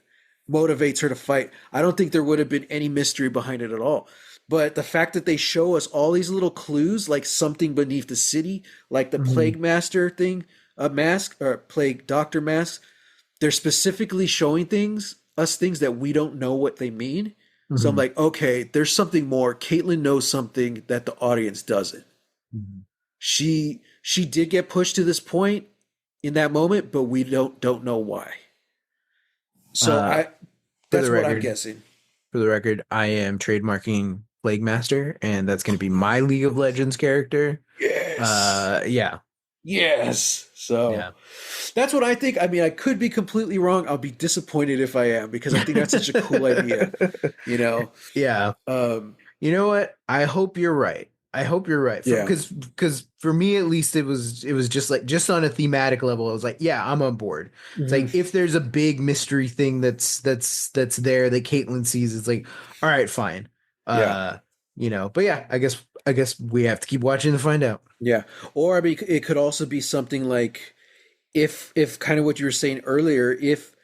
motivates her to fight. I don't think there would have been any mystery behind it at all. But the fact that they show us all these little clues, like something beneath the city, like the Hmm. plague master thing, a mask or plague doctor mask, they're specifically showing things that we don't know what they mean. So I'm Hmm. like, okay, there's something more. Caitlyn knows something that the audience doesn't. Hmm. She did get pushed to this point in that moment, but we don't know why. So Uh, I for the that's what I'm record, guessing. I am trademarking Plague Master, and that's going to be my League of Legends character. Yes. Yeah, Yes. So yeah. that's what I think. I mean, I could be completely wrong. I'll be disappointed if I am because I think that's such a cool idea, you know. Yeah. Um You know what? I hope you're right. I hope you're right. yeah. Because for me at least it was just like just on a thematic level. I was like, yeah, I'm on board. It's Mhm. like if there's a big mystery thing that's there that Caitlyn sees, it's like, all right, fine. Yeah. Uh, but yeah, I guess we have to keep watching to find out. Yeah. Or I mean it could also be something like if kind of what you were saying earlier, if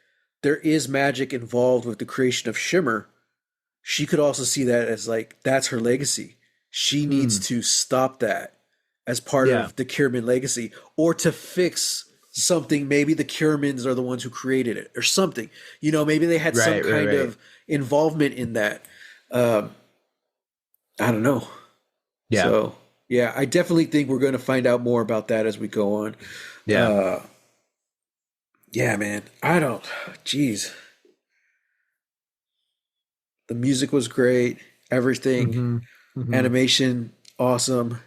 there is magic involved with the creation of Shimmer, she could also see that as like that's her legacy. She needs Hmm. to stop that as part Yeah. of the Kierman legacy or to fix something. Maybe the Kiermans are the ones who created it or something. You know, maybe they had some Right, right, kind right. of involvement in that. Um, I don't know. Yeah. So, yeah, I definitely think we're going to find out more about that as we go on. Yeah. Uh, yeah, man. I don't. Jeez. The music was great. Everything. Hmm. Hmm. Animation, awesome.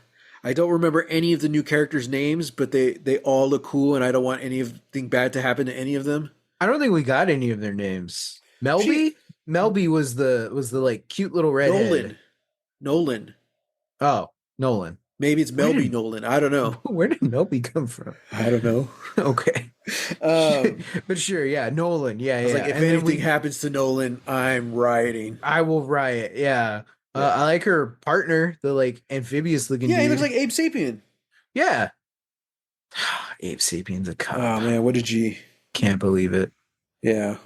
I don't remember any of the new characters' names, but they all look cool, and I don't want anything bad to happen to any of them. I don't think we got any of their names. She Melby? Melby was the like cute little redhead. Nolan, Nolan. Oh, Nolan. Maybe it's Where Melby did Nolan. I don't know. where did Melby come from? I don't know. Okay. Um, But sure, yeah, Nolan. Yeah, I was like, yeah. if And then anything happens to Nolan, I'm rioting. I will riot. Yeah. Yeah, I like her partner, the like amphibious looking yeah. He looks dude. like Abe Sapien. Yeah. Abe Sapien's a Oh cop. man, what a G. Can't believe it. Yeah.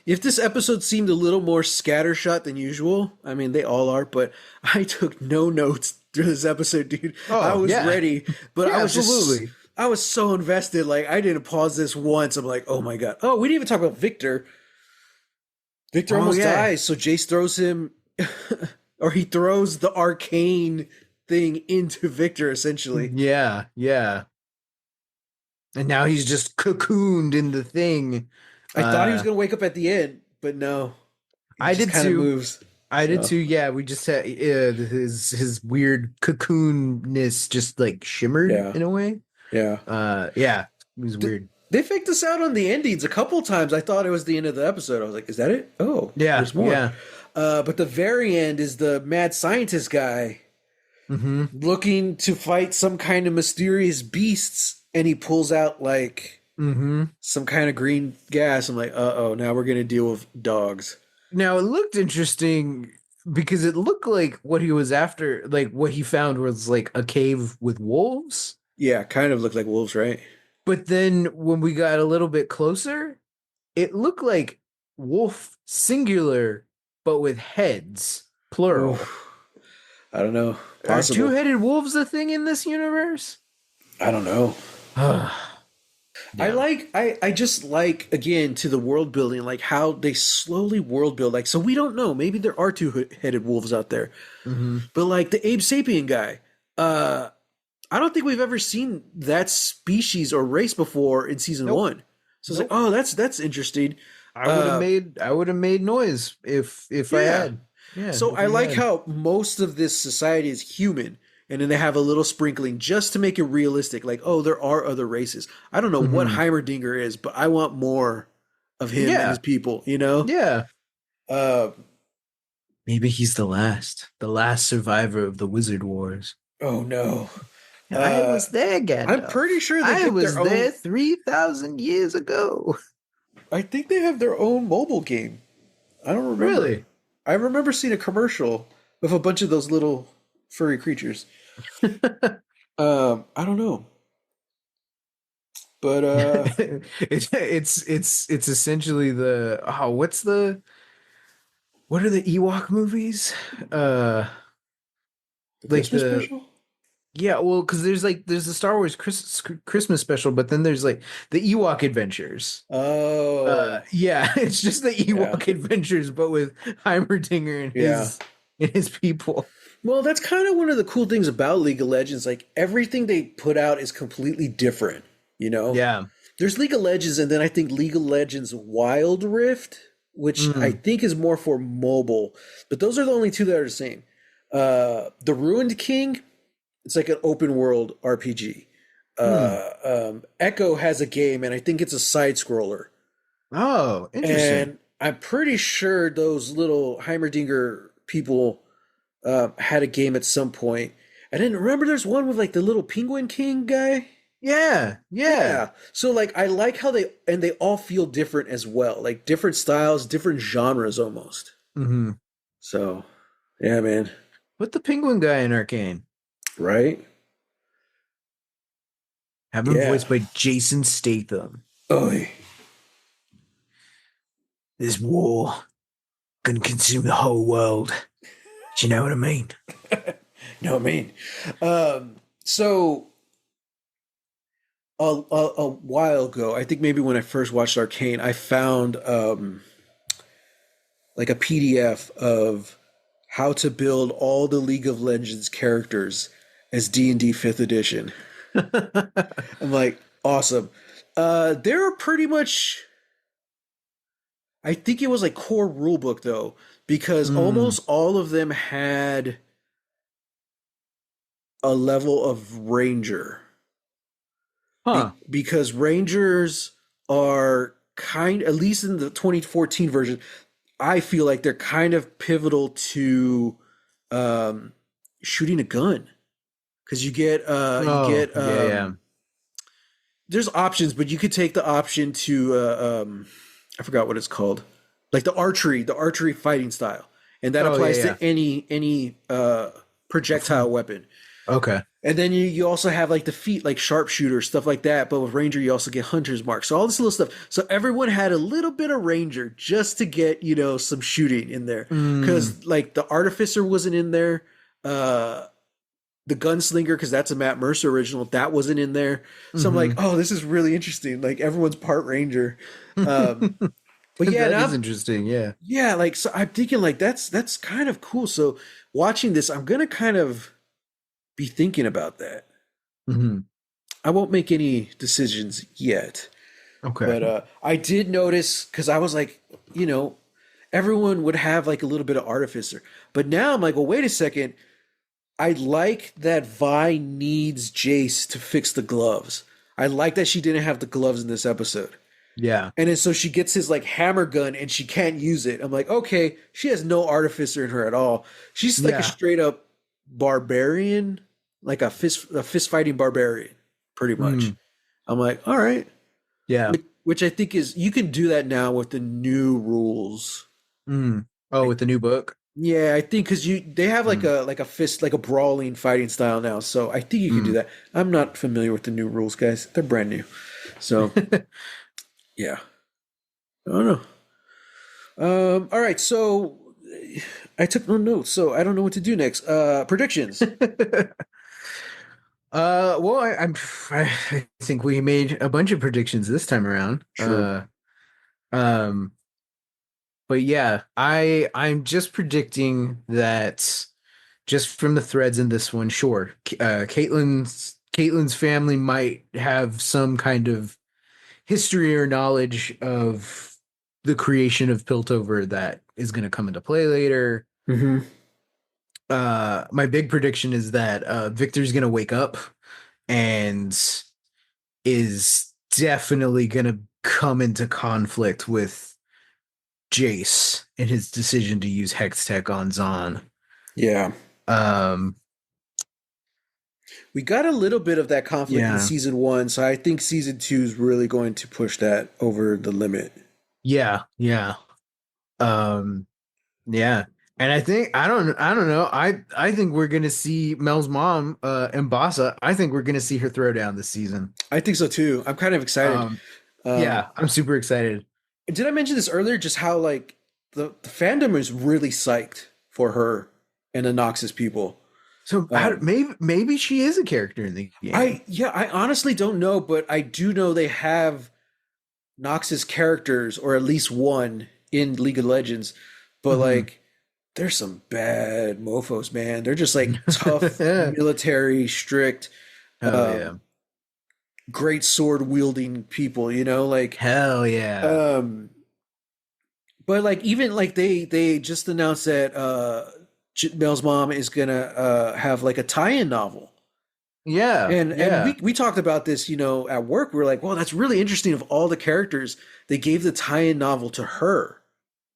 If this episode seemed a little more scattershot than usual, I mean, they all are, but I took no notes through this episode, dude. I Oh, was yeah. ready, but Yeah, absolutely. I was so invested. Like, I didn't pause this once. I'm like, oh my God. Oh, we didn't even talk about Victor. Victor Oh almost yeah. dies, so Jace throws him, or he throws the arcane thing into Victor, essentially. Yeah, yeah. And now he's just cocooned in the thing. I thought he was Uh going to wake up at the end, but no. He I just did kind of too. moves. I did So, too. Yeah, we just had his weird cocoonness just like shimmered yeah. in a way. Yeah. Yeah, it was weird. They faked us out on the endings a couple times. I thought it was the end of the episode. I was like, is that it? Oh, Yeah, there's more. yeah. But the very end is the mad scientist guy Mm-hmm. looking to fight some kind of mysterious beasts, and he pulls out like Mm-hmm. some kind of green gas. I'm like, uh-oh, now we're gonna deal with dogs. Now it looked interesting because it looked like what he was after, like what he found was like a cave with wolves. Yeah, kind of look like wolves, right? But then when we got a little bit closer, it looked like wolf singular, but with heads plural. Oof. I don't know. Are Possible. two-headed wolves a thing in this universe? I don't know. Yeah. I just like, again, to the world building, like how they slowly world build. Like, so we don't know. Maybe there are two-headed wolves out there. Mm-hmm. But like the Abe Sapien guy, I don't think we've ever seen that species or race before in season Nope. one. So it's like, oh, that's interesting. I would have made noise if I Yeah. had. Yeah, So if I we like had. how most of this society is human, and then they have a little sprinkling just to make it realistic. Like, oh, there are other races. I don't know what Mhm. Heimerdinger is, but I want more of him and Yeah. his people. You know? Yeah. Uh, Maybe he's the last survivor of the Wizard Wars. oh no. I Uh, was there, I'm Gandalf. pretty sure they I get their was there own. 3,000 years ago. I think they have their own mobile game. I don't remember. Really? I remember seeing a commercial with a bunch of those little furry creatures. I don't know, but It's essentially the what are the Ewok movies? the Like Christmas the special. Yeah, well, because there's the Star Wars Christmas special, but then there's like the Ewok Adventures. Oh, Yeah, it's just the yeah, Ewok Adventures, but with Heimerdinger yeah. and his people. Well, that's kind of one of the cool things about League of Legends. Like everything they put out is completely different. You know, Yeah. there's League of Legends, and then I think League of Legends Wild Rift, which I Mm. think is more for mobile. But those are the only two that are the same. The Ruined King, it's like an open world RPG. Mm. Echo has a game, and I think it's a side scroller. Oh, interesting. And I'm pretty sure those little Heimerdinger people had a game at some point. I didn't remember there's one with like the little Penguin King guy. Yeah, yeah. Yeah. So like I like how they all feel different as well. Like different styles, different genres almost. Hmm. So yeah, man. Put the penguin guy in Arcane. Right? Have him Yeah. voiced by Jason Statham. Oh, This war can consume the whole world. Do you know what I mean? no, I mean. So a while ago, I think maybe when I first watched Arcane, I found like a PDF of how to build all the League of Legends characters as D&D 5th edition. I'm like, awesome. They're pretty much, I think it was like core rulebook though, because Mm. almost all of them had a level of ranger. Huh. Because rangers are at least in the 2014 version, I feel like they're kind of pivotal to um, shooting a gun. Because you Oh, get yeah, yeah. there's options, but you could take the option to I forgot what it's called, like the archery fighting style, and that Oh, yeah, applies yeah. to any projectile weapon. Okay. And then you also have like the feet, like sharpshooter, stuff like that. But with Ranger, you also get Hunter's Mark. So all this little stuff. So everyone had a little bit of Ranger just to get, some shooting in there. Mm. Because like the Artificer wasn't in there. The Gunslinger, because that's a Matt Mercer original, that wasn't in there. So I'm like, Hmm. oh, this is really interesting. Like everyone's part Ranger. Um, but yeah, That is now, interesting. Yeah. yeah, like so I'm thinking like that's kind of cool. So watching this, I'm gonna kind of be thinking about that. Hmm. I won't make any decisions yet, Okay. but I did notice because I was like, everyone would have like a little bit of artificer, but now I'm like, well, wait a second. I like that Vi needs Jace to fix the gloves. I like that she didn't have the gloves in this episode. Yeah. And then so she gets his like hammer gun and she can't use it. I'm like, okay, she has no artificer in her at all. She's like a Yeah. straight up barbarian, like a fist fighting barbarian, pretty much. Mm. I'm like, all right. Yeah. Which I think is you can do that now with the new rules. Mm. Oh, with the new book. Yeah, I think because they have like Mm. a fist like a brawling fighting style now, so I think you can do Mm. that. I'm not familiar with the new rules, guys. They're brand new. So yeah, I don't know. All right, so I took no notes, so I don't know what to do next. Predictions. Well, I think we made a bunch of predictions this time around. True. Um, but yeah, I'm just predicting that just from the threads in this one, sure, Caitlyn's family might have some kind of history or knowledge of the creation of Piltover that is going to come into play later. Mm-hmm. My big prediction is that Victor's going to wake up and is definitely going to come into conflict with Jace in his decision to use Hex Tech on Zahn. Yeah. Um, We got a little bit of that conflict in season 1, so I think season 2 is really going to push that over the limit. Yeah. Yeah. And I don't know. I think we're gonna see Mel's mom, Mbasa. I think we're gonna see her throw down this season. I think so too. I'm kind of excited. Yeah, I'm super excited. Did I mention this earlier? Just how like the fandom is really psyched for her and the Noxus people. So maybe she is a character in the game. I honestly don't know, but I do know they have Noxus characters, or at least one, in League of Legends. But like, there's some bad mofos, man. They're just like tough, military, strict, great sword wielding people. You know, like hell yeah. But like, even like they just announced that Mel's mom is gonna have like a tie-in novel. Yeah. And we talked about this, you know, at work. We were like, well, that's really interesting. Of all the characters, they gave the tie-in novel to her.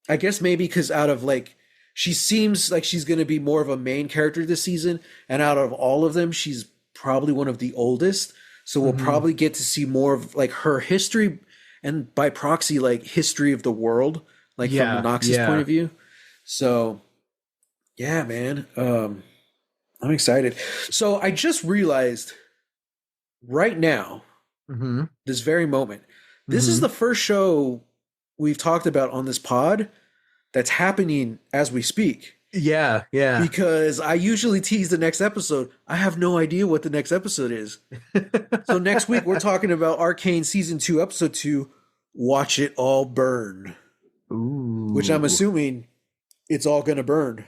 I guess maybe because out of like, she seems like she's going to be more of a main character this season. And out of all of them, she's probably one of the oldest. So we'll probably get to see more of like her history, and by proxy, like history of the world, like from the Noxus point of view. So yeah, man. I'm excited. So I just realized right now, this very moment, this is the first show we've talked about on this pod that's happening as we speak. Yeah. Because I usually tease the next episode. I have no idea what the next episode is. So next week we're talking about Arcane Season 2, Episode 2, Watch It All Burn. Ooh. Which I'm assuming it's all going to burn.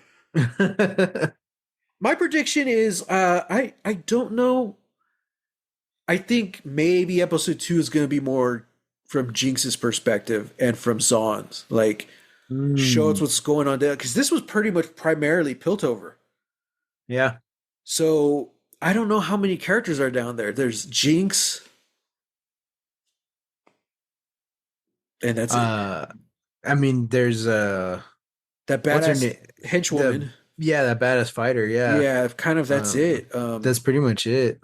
My prediction is, I don't know. I think maybe episode 2 is going to be more from Jinx's perspective and from Zahn's. Like, show us what's going on there. Because this was pretty much primarily Piltover. Yeah. So, I don't know how many characters are down there. There's Jinx. And that's it. I mean, there's that badass henchwoman. That badass fighter. Yeah, kind of. That's it. That's pretty much it.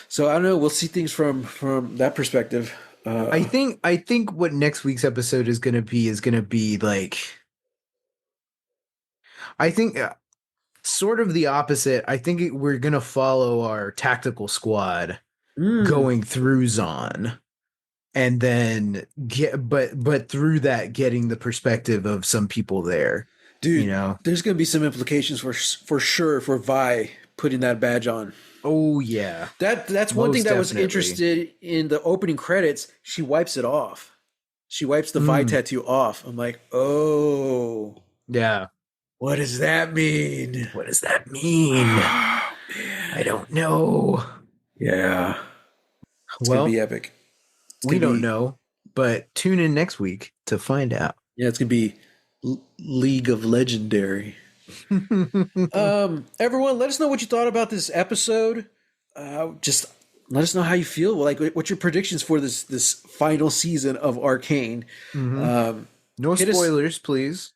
So I don't know. We'll see things from that perspective. I think what next week's episode is going to be like. I think sort of the opposite. I think we're going to follow our tactical squad going through Zahn. And then but through that, getting the perspective of some people there. Dude, you know, there's going to be some implications for sure for Vi putting that badge on. Oh yeah, that's one thing that was interested in the opening credits. She wipes it off. She wipes the Vi tattoo off. I'm like, oh yeah. What does that mean? What does that mean? I don't know. Yeah, it's gonna be epic. We don't know, but tune in next week to find out. Yeah, it's gonna be League of Legendary. Everyone, let us know what you thought about this episode. Just let us know how you feel. Like, what's your predictions for this final season of Arcane? No spoilers, please.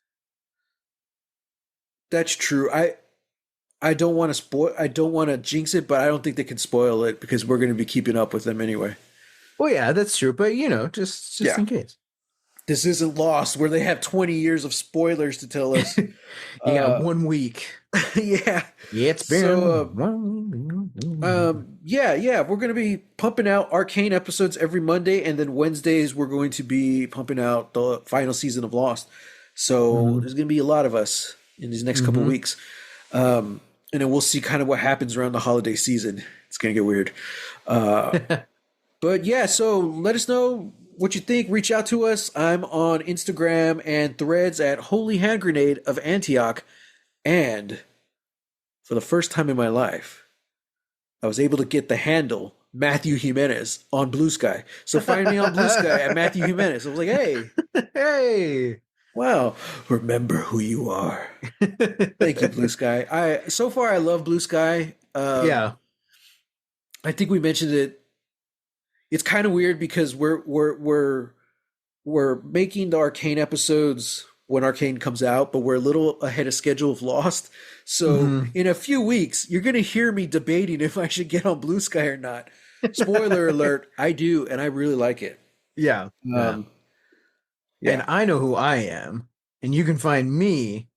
That's true. I don't want to spoil. I don't want to jinx it, but I don't think they can spoil it because we're going to be keeping up with them anyway. Well, yeah, that's true. But just in case. This isn't Lost, where they have 20 years of spoilers to tell us. You got 1 week. Yeah. Yeah, it's been So, 1 week. yeah, we're going to be pumping out Arcane episodes every Monday, and then Wednesdays we're going to be pumping out the final season of Lost. So there's going to be a lot of us in these next couple weeks. And then we'll see kind of what happens around the holiday season. It's going to get weird. But yeah, so let us know what you think. Reach out to us. I'm on Instagram and Threads at Holy Hand Grenade of Antioch. And for the first time in my life, I was able to get the handle Matthew Jimenez on BluSky. So find me on BluSky at Matthew Jimenez. I was like, hey, wow, remember who you are. Thank you, BluSky. So far I love BluSky. Yeah, I think we mentioned it. It's kind of weird because we're making the Arcane episodes when Arcane comes out, but we're a little ahead of schedule of Lost. So in a few weeks, you're going to hear me debating if I should get on BluSky or not. Spoiler alert, I do, and I really like it. Yeah. And I know who I am, and you can find me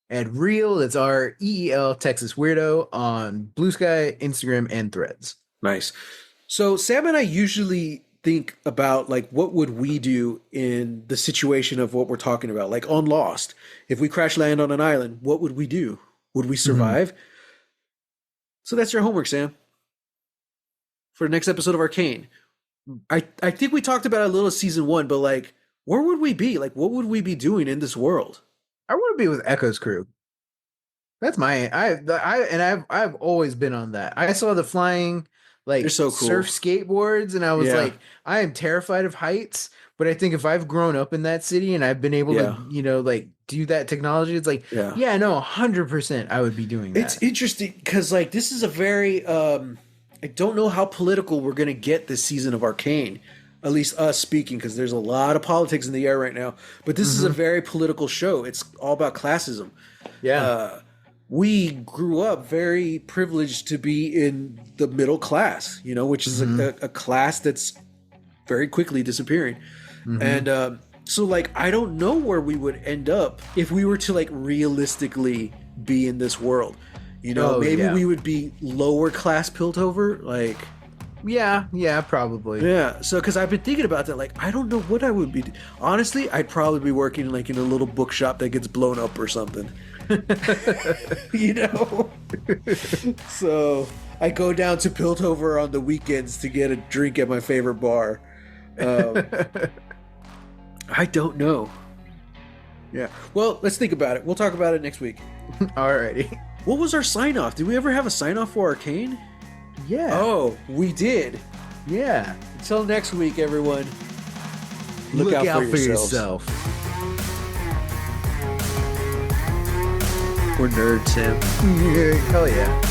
at Real, that's REEL Texas Weirdo on BluSky, Instagram, and Threads. Nice. So Sam and I usually think about like what would we do in the situation of what we're talking about, like on Lost. If we crash land on an island, what would we do? Would we survive? So that's your homework, Sam, for the next episode of Arcane. I think we talked about it a little season 1, but like, where would we be? Like, what would we be doing in this world? I want to be with Echo's crew. That's my I've always been on that. I saw the flying like so cool. surf skateboards, and I was like, I am terrified of heights, but I think if I've grown up in that city and I've been able to, like do that technology, it's like, no, 100% I would be doing that. It's interesting because like this is a very I don't know how political we're gonna get this season of Arcane. At least us speaking, because there's a lot of politics in the air right now. But this is a very political show. It's all about classism. Yeah. We grew up very privileged to be in the middle class, which is a class that's very quickly disappearing. And so, like, I don't know where we would end up if we were to, like, realistically be in this world. Maybe we would be lower class Piltover, like... Yeah, probably. Yeah, so because I've been thinking about that, like I don't know what I would be. Honestly, I'd probably be working like in a little bookshop that gets blown up or something. So I go down to Piltover on the weekends to get a drink at my favorite bar. I don't know. Yeah. Well, let's think about it. We'll talk about it next week. Alrighty. What was our sign off? Did we ever have a sign off for Arcane? Yeah. Oh, we did. Yeah. Until next week, everyone. Look out for yourself. We're nerds, Sam. Hell yeah.